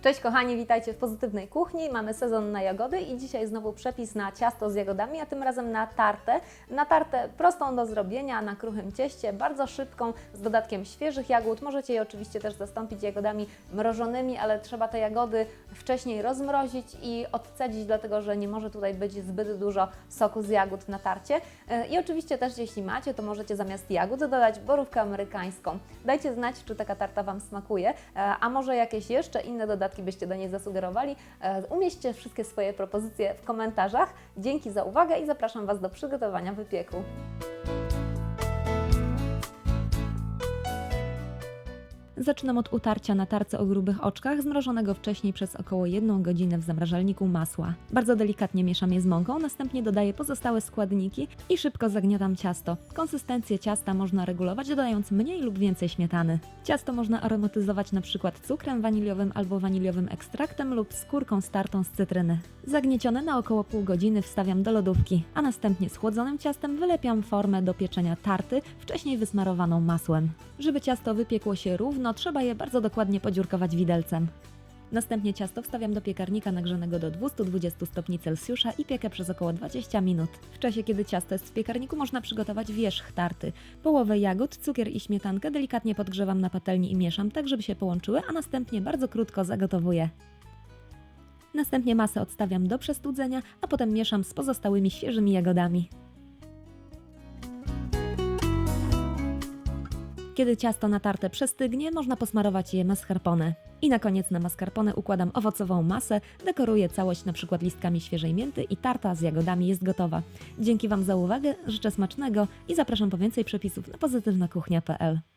Cześć kochani, witajcie w Pozytywnej Kuchni. Mamy sezon na jagody i dzisiaj znowu przepis na ciasto z jagodami, a tym razem na tartę. Na tartę prostą do zrobienia, na kruchym cieście, bardzo szybką, z dodatkiem świeżych jagód. Możecie je oczywiście też zastąpić jagodami mrożonymi, ale trzeba te jagody wcześniej rozmrozić i odcedzić, dlatego że nie może tutaj być zbyt dużo soku z jagód na tarcie. I oczywiście też jeśli macie, to możecie zamiast jagód dodać borówkę amerykańską. Dajcie znać, czy taka tarta Wam smakuje, a może jakieś jeszcze inne dodatki byście do niej zasugerowali. Umieśćcie wszystkie swoje propozycje w komentarzach. Dzięki za uwagę i zapraszam Was do przygotowania wypieku. Zaczynam od utarcia na tarce o grubych oczkach zmrożonego wcześniej przez około 1 godzinę w zamrażalniku masła. Bardzo delikatnie mieszam je z mąką, następnie dodaję pozostałe składniki i szybko zagniatam ciasto. Konsystencję ciasta można regulować, dodając mniej lub więcej śmietany. Ciasto można aromatyzować np. cukrem waniliowym albo waniliowym ekstraktem lub skórką startą z cytryny. Zagniecione na około pół godziny wstawiam do lodówki, a następnie schłodzonym ciastem wylepiam formę do pieczenia tarty, wcześniej wysmarowaną masłem. Żeby ciasto wypiekło się równo, trzeba je bardzo dokładnie podziurkować widelcem. Następnie ciasto wstawiam do piekarnika nagrzanego do 220 stopni Celsjusza i piekę przez około 20 minut. W czasie, kiedy ciasto jest w piekarniku, można przygotować wierzch tarty. Połowę jagód, cukier i śmietankę delikatnie podgrzewam na patelni i mieszam tak, żeby się połączyły, a następnie bardzo krótko zagotowuję. Następnie masę odstawiam do przestudzenia, a potem mieszam z pozostałymi świeżymi jagodami. Kiedy ciasto na tartę przestygnie, można posmarować je mascarpone. I na koniec na mascarpone układam owocową masę, dekoruję całość np. listkami świeżej mięty i tarta z jagodami jest gotowa. Dzięki Wam za uwagę, życzę smacznego i zapraszam po więcej przepisów na pozytywnakuchnia.pl.